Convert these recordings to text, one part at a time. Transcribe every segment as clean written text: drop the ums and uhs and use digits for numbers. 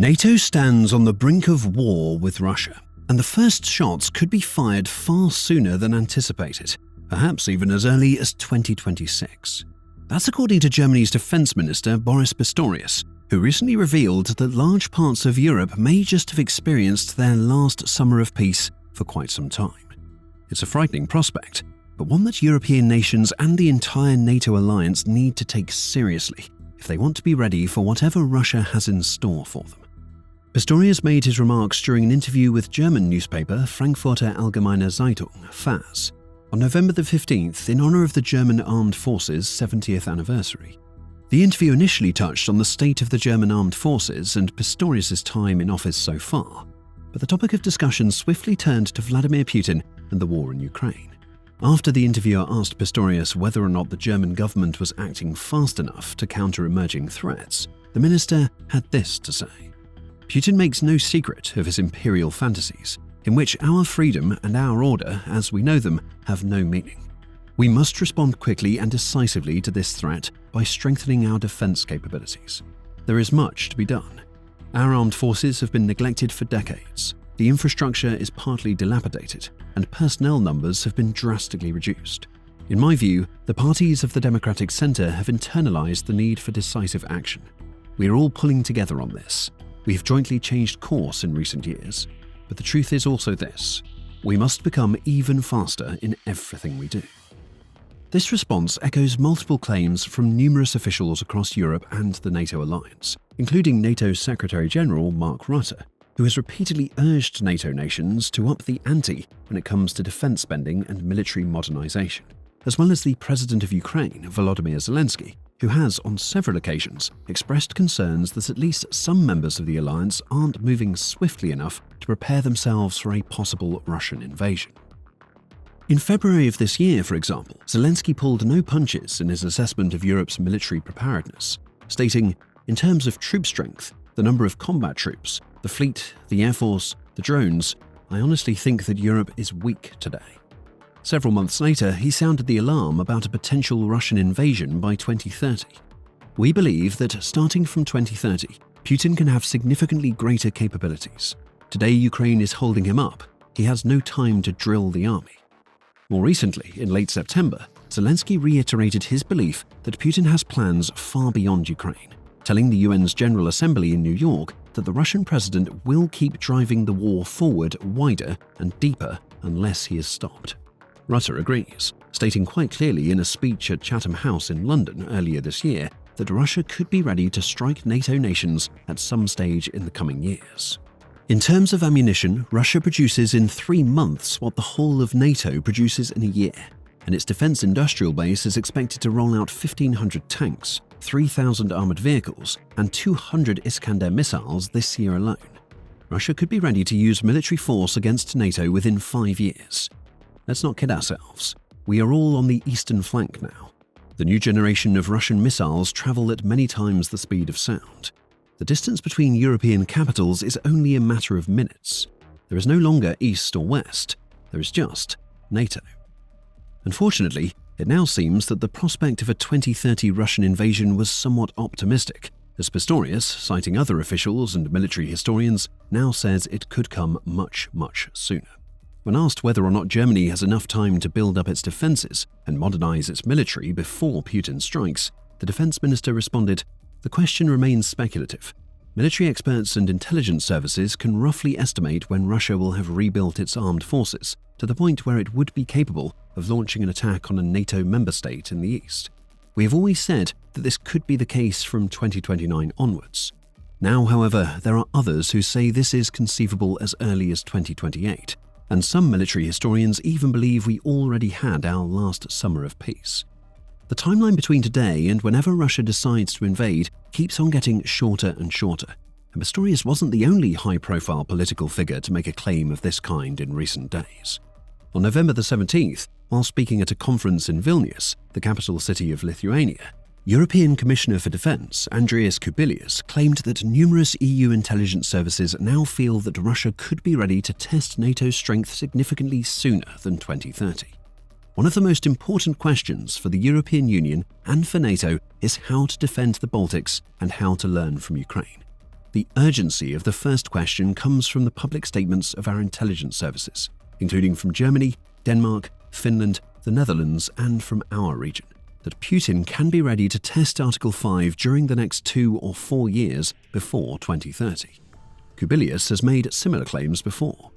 NATO stands on the brink of war with Russia, and the first shots could be fired far sooner than anticipated, perhaps even as early as 2026. That's according to Germany's Defense Minister Boris Pistorius, who recently revealed that large parts of Europe may just have experienced their last summer of peace for quite some time. It's a frightening prospect, but one that European nations and the entire NATO alliance need to take seriously if they want to be ready for whatever Russia has in store for them. Pistorius made his remarks during an interview with German newspaper Frankfurter Allgemeine Zeitung, FAZ, on November the 15th in honor of the German Armed Forces' 70th anniversary. The interview initially touched on the state of the German armed forces and Pistorius' time in office so far, but the topic of discussion swiftly turned to Vladimir Putin and the war in Ukraine. After the interviewer asked Pistorius whether or not the German government was acting fast enough to counter emerging threats, the minister had this to say. Putin makes no secret of his imperial fantasies, in which our freedom and our order, as we know them, have no meaning. We must respond quickly and decisively to this threat by strengthening our defense capabilities. There is much to be done. Our armed forces have been neglected for decades. The infrastructure is partly dilapidated, and personnel numbers have been drastically reduced. In my view, the parties of the Democratic Centre have internalized the need for decisive action. We are all pulling together on this. We have jointly changed course in recent years, but the truth is also this: we must become even faster in everything we do. This response echoes multiple claims from numerous officials across Europe and the NATO alliance, including NATO's Secretary-General Mark Rutte, who has repeatedly urged NATO nations to up the ante when it comes to defense spending and military modernization, as well as the President of Ukraine, Volodymyr Zelensky, who has on several occasions expressed concerns that at least some members of the alliance aren't moving swiftly enough to prepare themselves for a possible Russian invasion. In February of this year, for example, Zelensky pulled no punches in his assessment of Europe's military preparedness, stating, "In terms of troop strength, the number of combat troops, the fleet, the air force, the drones, I honestly think that Europe is weak today." Several months later, he sounded the alarm about a potential Russian invasion by 2030. We believe that starting from 2030, Putin can have significantly greater capabilities. Today, Ukraine is holding him up. He has no time to drill the army. More recently, in late September, Zelensky reiterated his belief that Putin has plans far beyond Ukraine, telling the UN's General Assembly in New York that the Russian president will keep driving the war forward wider and deeper unless he is stopped. Rutte agrees, stating quite clearly in a speech at Chatham House in London earlier this year that Russia could be ready to strike NATO nations at some stage in the coming years. In terms of ammunition, Russia produces in 3 months what the whole of NATO produces in a year, and its defense industrial base is expected to roll out 1,500 tanks, 3,000 armored vehicles, and 200 Iskander missiles this year alone. Russia could be ready to use military force against NATO within 5 years. Let's not kid ourselves. We are all on the eastern flank now. The new generation of Russian missiles travel at many times the speed of sound. The distance between European capitals is only a matter of minutes. There is no longer east or west. There is just NATO. Unfortunately, it now seems that the prospect of a 2030 Russian invasion was somewhat optimistic, as Pistorius, citing other officials and military historians, now says it could come much, much sooner. When asked whether or not Germany has enough time to build up its defenses and modernize its military before Putin strikes, the defense minister responded, "The question remains speculative. Military experts and intelligence services can roughly estimate when Russia will have rebuilt its armed forces to the point where it would be capable of launching an attack on a NATO member state in the east. We have always said that this could be the case from 2029 onwards. Now, however, there are others who say this is conceivable as early as 2028. And some military historians even believe we already had our last summer of peace. The timeline between today and whenever Russia decides to invade keeps on getting shorter and shorter, and Pistorius wasn't the only high-profile political figure to make a claim of this kind in recent days. On November the 17th, while speaking at a conference in Vilnius, the capital city of Lithuania, European Commissioner for Defense Andrius Kubilius claimed that numerous EU intelligence services now feel that Russia could be ready to test NATO's strength significantly sooner than 2030. One of the most important questions for the European Union and for NATO is how to defend the Baltics and how to learn from Ukraine. the urgency of the first question comes from the public statements of our intelligence services, including from Germany, Denmark, Finland, the Netherlands, and from our region, that Putin can be ready to test Article 5 during the next 2 or 4 years before 2030. Kubilius has made similar claims before.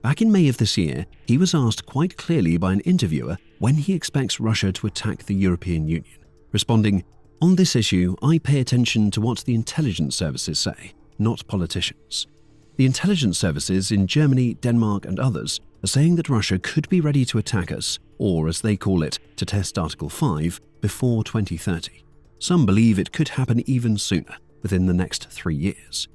Back in May of this year, he was asked quite clearly by an interviewer when he expects Russia to attack the European Union, responding, "On this issue, I pay attention to what the intelligence services say, not politicians." The intelligence services in Germany, Denmark, and others are saying that Russia could be ready to attack us, or as they call it, to test Article 5, before 2030. Some believe it could happen even sooner, within the next 3 years.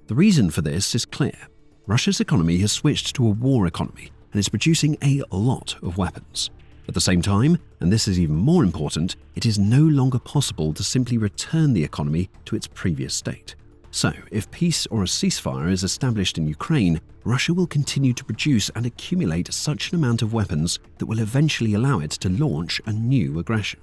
The reason for this is clear. Russia's economy has switched to a war economy and is producing a lot of weapons. At the same time, and this is even more important, it is no longer possible to simply return the economy to its previous state. So, if peace or a ceasefire is established in Ukraine, Russia will continue to produce and accumulate such an amount of weapons that will eventually allow it to launch a new aggression.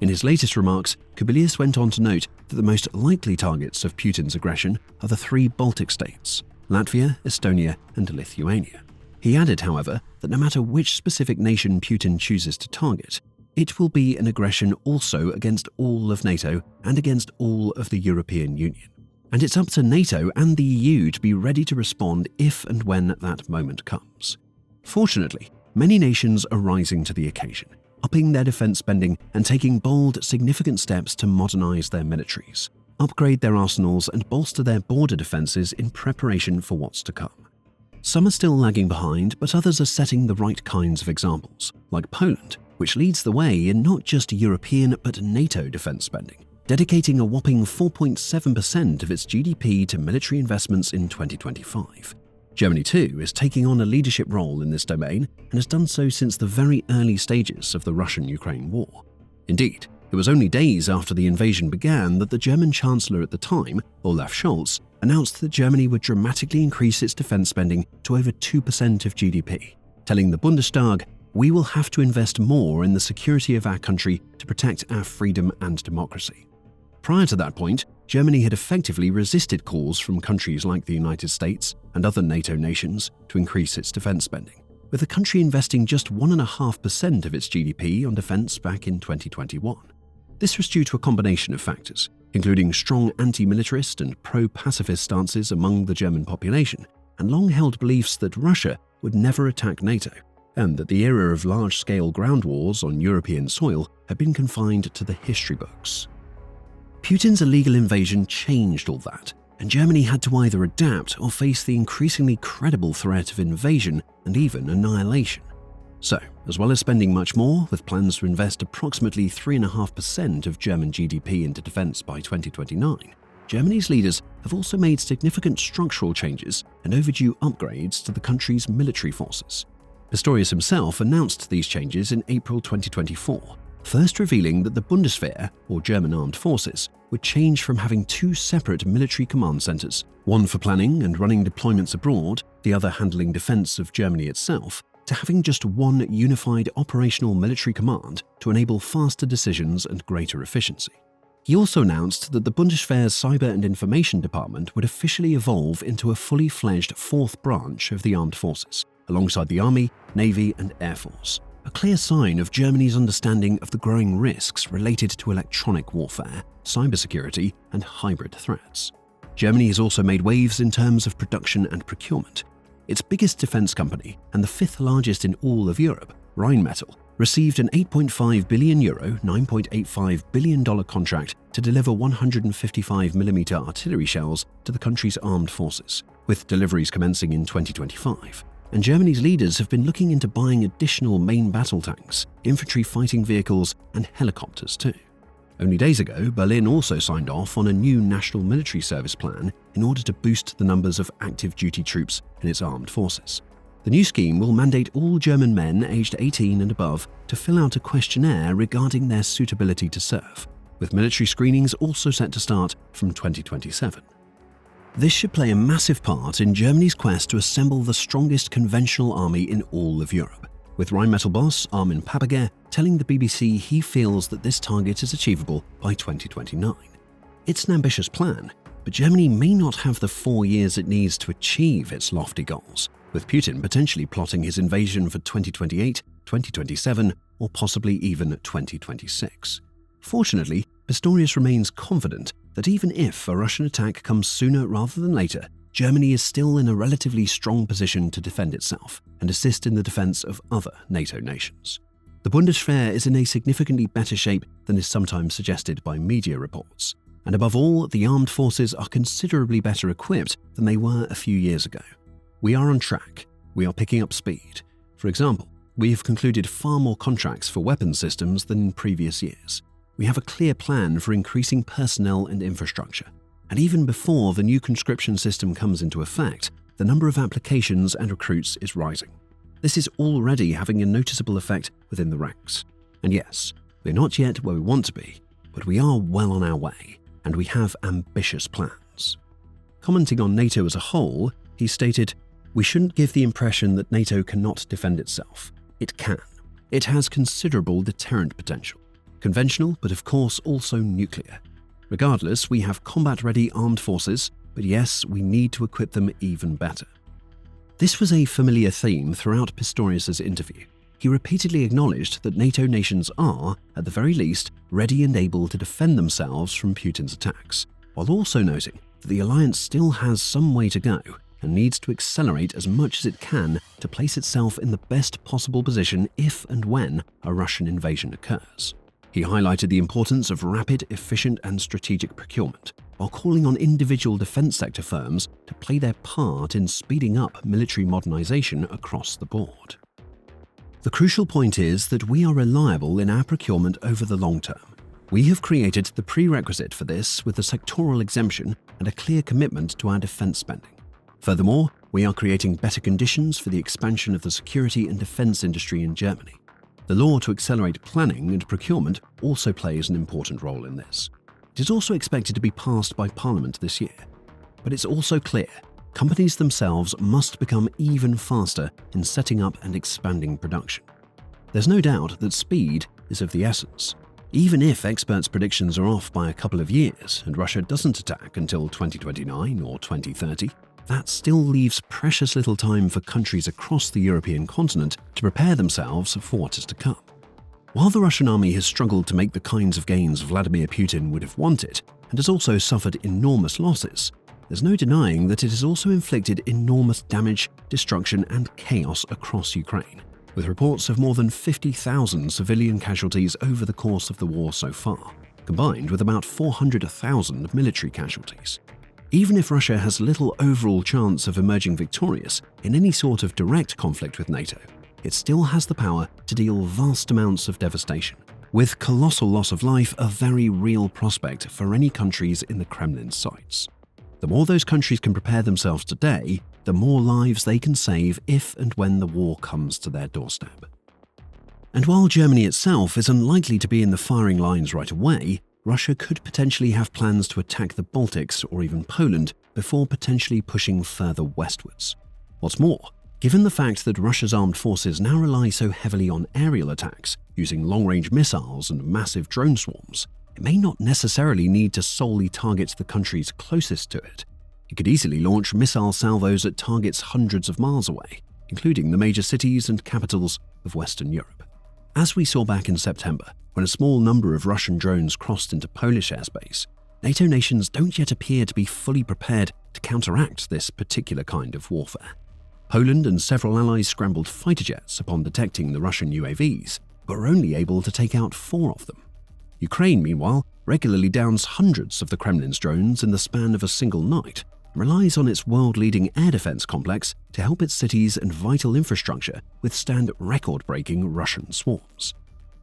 In his latest remarks, Kubilius went on to note that the most likely targets of Putin's aggression are the 3 Baltic states: Latvia, Estonia, and Lithuania. He added, however, that no matter which specific nation Putin chooses to target, it will be an aggression also against all of NATO and against all of the European Union. And it's up to NATO and the EU to be ready to respond if and when that moment comes. Fortunately, many nations are rising to the occasion, upping their defense spending and taking bold, significant steps to modernize their militaries, upgrade their arsenals, and bolster their border defenses in preparation for what's to come. Some are still lagging behind, but others are setting the right kinds of examples, like Poland, which leads the way in not just European but NATO defense spending, dedicating a whopping 4.7% of its GDP to military investments in 2025. Germany, too, is taking on a leadership role in this domain and has done so since the very early stages of the Russian-Ukraine war. Indeed, it was only days after the invasion began that the German Chancellor at the time, Olaf Scholz, announced that Germany would dramatically increase its defense spending to over 2% of GDP, telling the Bundestag, "We will have to invest more in the security of our country to protect our freedom and democracy." Prior to that point, Germany had effectively resisted calls from countries like the United States and other NATO nations to increase its defense spending, with the country investing just 1.5% of its GDP on defense back in 2021. This was due to a combination of factors, including strong anti-militarist and pro-pacifist stances among the German population, and long-held beliefs that Russia would never attack NATO, and that the era of large-scale ground wars on European soil had been confined to the history books. Putin's illegal invasion changed all that, and Germany had to either adapt or face the increasingly credible threat of invasion and even annihilation. So, as well as spending much more, with plans to invest approximately 3.5% of German GDP into defense by 2029, Germany's leaders have also made significant structural changes and overdue upgrades to the country's military forces. Pistorius himself announced these changes in April 2024, first revealing that the Bundeswehr, or German Armed Forces, would change from having 2 separate military command centers, one for planning and running deployments abroad, the other handling defense of Germany itself, to having just one unified operational military command to enable faster decisions and greater efficiency. He also announced that the Bundeswehr's Cyber and Information Department would officially evolve into a fully fledged 4th branch of the armed forces, alongside the Army, Navy, and Air Force, a clear sign of Germany's understanding of the growing risks related to electronic warfare, cybersecurity, and hybrid threats. Germany has also made waves in terms of production and procurement. Its biggest defense company, and the 5th largest in all of Europe, Rheinmetall, received an €8.5 billion $9.85 billion contract to deliver 155mm artillery shells to the country's armed forces, with deliveries commencing in 2025. And Germany's leaders have been looking into buying additional main battle tanks, infantry fighting vehicles, and helicopters too. Only days ago, Berlin also signed off on a new national military service plan in order to boost the numbers of active duty troops in its armed forces. The new scheme will mandate all German men aged 18 and above to fill out a questionnaire regarding their suitability to serve, with military screenings also set to start from 2027. This should play a massive part in Germany's quest to assemble the strongest conventional army in all of Europe, with Rheinmetall boss Armin Paperger telling the BBC he feels that this target is achievable by 2029. It's an ambitious plan, but Germany may not have the 4 years it needs to achieve its lofty goals, with Putin potentially plotting his invasion for 2028, 2027, or possibly even 2026. Fortunately, Pistorius remains confident that even if a Russian attack comes sooner rather than later, Germany is still in a relatively strong position to defend itself and assist in the defense of other NATO nations. The Bundeswehr is in a significantly better shape than is sometimes suggested by media reports. And above all, the armed forces are considerably better equipped than they were a few years ago. We are on track. We are picking up speed. For example, we have concluded far more contracts for weapons systems than in previous years. We have a clear plan for increasing personnel and infrastructure. And even before the new conscription system comes into effect, the number of applications and recruits is rising. This is already having a noticeable effect within the ranks. And yes, we're not yet where we want to be, but we are well on our way, and we have ambitious plans. Commenting on NATO as a whole, he stated, "We shouldn't give the impression that NATO cannot defend itself. It can. It has considerable deterrent potential. Conventional, but of course also nuclear. Regardless, we have combat-ready armed forces, but yes, we need to equip them even better." This was a familiar theme throughout Pistorius' interview. He repeatedly acknowledged that NATO nations are, at the very least, ready and able to defend themselves from Putin's attacks, while also noting that the alliance still has some way to go and needs to accelerate as much as it can to place itself in the best possible position if and when a Russian invasion occurs. He highlighted the importance of rapid, efficient, and strategic procurement, while calling on individual defense sector firms to play their part in speeding up military modernization across the board. The crucial point is that we are reliable in our procurement over the long term. We have created the prerequisite for this with a sectoral exemption and a clear commitment to our defense spending. Furthermore, we are creating better conditions for the expansion of the security and defense industry in Germany. The law to accelerate planning and procurement also plays an important role in this. It is also expected to be passed by Parliament this year. But it's also clear, companies themselves must become even faster in setting up and expanding production. There's no doubt that speed is of the essence. Even if experts' predictions are off by a couple of years and Russia doesn't attack until 2029 or 2030, that still leaves precious little time for countries across the European continent to prepare themselves for what is to come. While the Russian army has struggled to make the kinds of gains Vladimir Putin would have wanted, and has also suffered enormous losses, there's no denying that it has also inflicted enormous damage, destruction, and chaos across Ukraine, with reports of more than 50,000 civilian casualties over the course of the war so far, combined with about 400,000 military casualties. Even if Russia has little overall chance of emerging victorious in any sort of direct conflict with NATO, it still has the power to deal vast amounts of devastation, with colossal loss of life a very real prospect for any countries in the Kremlin's sights. The more those countries can prepare themselves today, the more lives they can save if and when the war comes to their doorstep. And while Germany itself is unlikely to be in the firing lines right away, Russia could potentially have plans to attack the Baltics or even Poland before potentially pushing further westwards. What's more, given the fact that Russia's armed forces now rely so heavily on aerial attacks, using long-range missiles and massive drone swarms, it may not necessarily need to solely target the countries closest to it. It could easily launch missile salvos at targets hundreds of miles away, including the major cities and capitals of Western Europe. As we saw back in September, when a small number of Russian drones crossed into Polish airspace, NATO nations don't yet appear to be fully prepared to counteract this particular kind of warfare. Poland and several allies scrambled fighter jets upon detecting the Russian UAVs, but were only able to take out 4 of them. Ukraine, meanwhile, regularly downs hundreds of the Kremlin's drones in the span of a single night, and relies on its world-leading air defense complex to help its cities and vital infrastructure withstand record-breaking Russian swarms.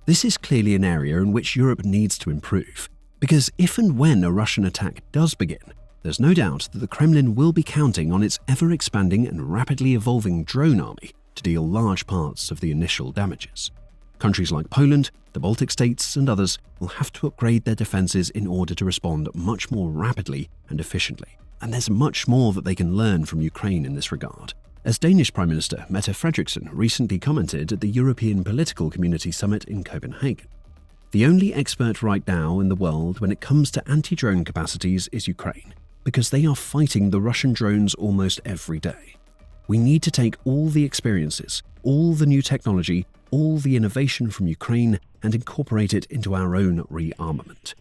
This is clearly an area in which Europe needs to improve, because if and when a Russian attack does begin, there's no doubt that the Kremlin will be counting on its ever-expanding and rapidly evolving drone army to deal large parts of the initial damages. Countries like Poland, the Baltic states, and others will have to upgrade their defenses in order to respond much more rapidly and efficiently. And there's much more that they can learn from Ukraine in this regard, as Danish Prime Minister Mette Frederiksen recently commented at the European Political Community Summit in Copenhagen. The only expert right now in the world when it comes to anti-drone capacities is Ukraine, because they are fighting the Russian drones almost every day. We need to take all the experiences, all the new technology, all the innovation from Ukraine and incorporate it into our own rearmament.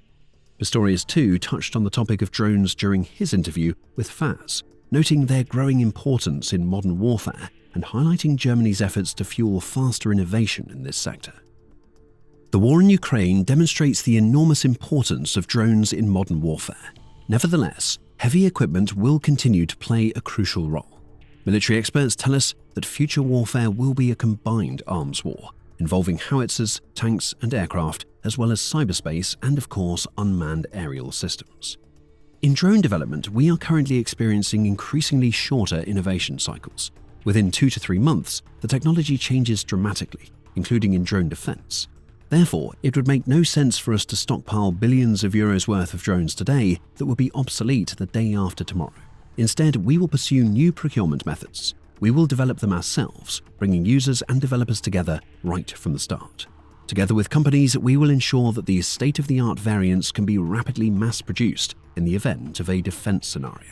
Pistorius too touched on the topic of drones during his interview with Faz, noting their growing importance in modern warfare and highlighting Germany's efforts to fuel faster innovation in this sector. The war in Ukraine demonstrates the enormous importance of drones in modern warfare. Nevertheless, heavy equipment will continue to play a crucial role. Military experts tell us that future warfare will be a combined arms war, involving howitzers, tanks and aircraft, as well as cyberspace and, of course, unmanned aerial systems. In drone development, we are currently experiencing increasingly shorter innovation cycles. Within 2 to 3 months, the technology changes dramatically, including in drone defense. Therefore, it would make no sense for us to stockpile billions of euros worth of drones today that will be obsolete the day after tomorrow. Instead, we will pursue new procurement methods. We will develop them ourselves, bringing users and developers together right from the start. Together with companies, we will ensure that these state-of-the-art variants can be rapidly mass-produced in the event of a defense scenario.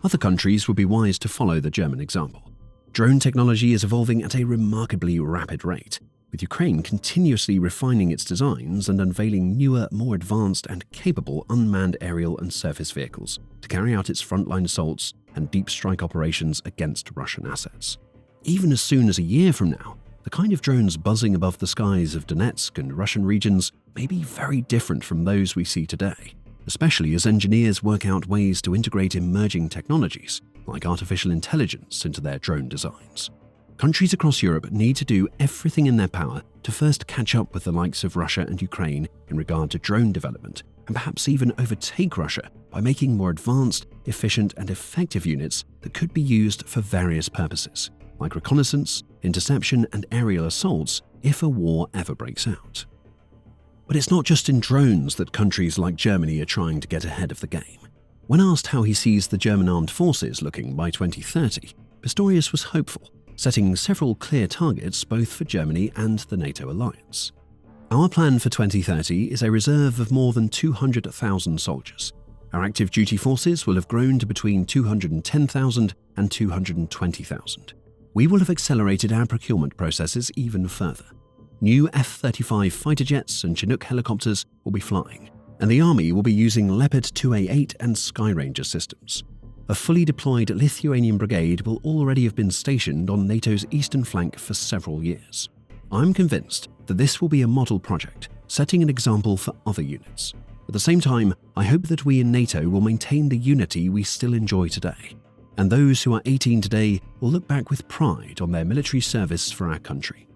Other countries would be wise to follow the German example. Drone technology is evolving at a remarkably rapid rate, with Ukraine continuously refining its designs and unveiling newer, more advanced and capable unmanned aerial and surface vehicles to carry out its frontline assaults and deep strike operations against Russian assets. Even as soon as a year from now, the kind of drones buzzing above the skies of Donetsk and Russian regions may be very different from those we see today, especially as engineers work out ways to integrate emerging technologies like artificial intelligence into their drone designs. Countries across Europe need to do everything in their power to first catch up with the likes of Russia and Ukraine in regard to drone development, and perhaps even overtake Russia by making more advanced, efficient and effective units that could be used for various purposes, like reconnaissance, interception and aerial assaults if a war ever breaks out. But it's not just in drones that countries like Germany are trying to get ahead of the game. When asked how he sees the German armed forces looking by 2030, Pistorius was hopeful, setting several clear targets both for Germany and the NATO alliance. Our plan for 2030 is a reserve of more than 200,000 soldiers. Our active duty forces will have grown to between 210,000 and 220,000. We will have accelerated our procurement processes even further. New F-35 fighter jets and Chinook helicopters will be flying, and the Army will be using Leopard 2A8 and Skyranger systems. A fully deployed Lithuanian brigade will already have been stationed on NATO's eastern flank for several years. I'm convinced that this will be a model project, setting an example for other units. At the same time, I hope that we in NATO will maintain the unity we still enjoy today, and those who are 18 today will look back with pride on their military service for our country.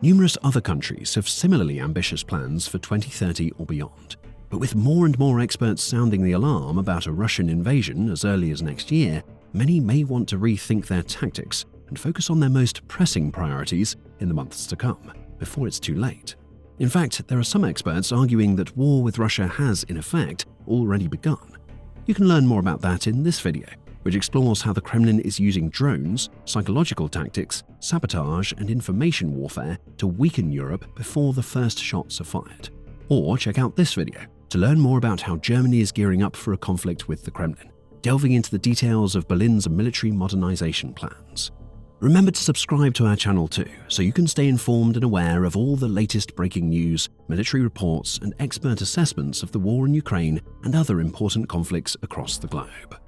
Numerous other countries have similarly ambitious plans for 2030 or beyond. But with more and more experts sounding the alarm about a Russian invasion as early as next year, many may want to rethink their tactics and focus on their most pressing priorities in the months to come, before it's too late. In fact, there are some experts arguing that war with Russia has, in effect, already begun. You can learn more about that in this video, which explores how the Kremlin is using drones, psychological tactics, sabotage and information warfare to weaken Europe before the first shots are fired. Or check out this video to learn more about how Germany is gearing up for a conflict with the Kremlin, delving into the details of Berlin's military modernization plans. Remember to subscribe to our channel too, so you can stay informed and aware of all the latest breaking news, military reports, and expert assessments of the war in Ukraine and other important conflicts across the globe.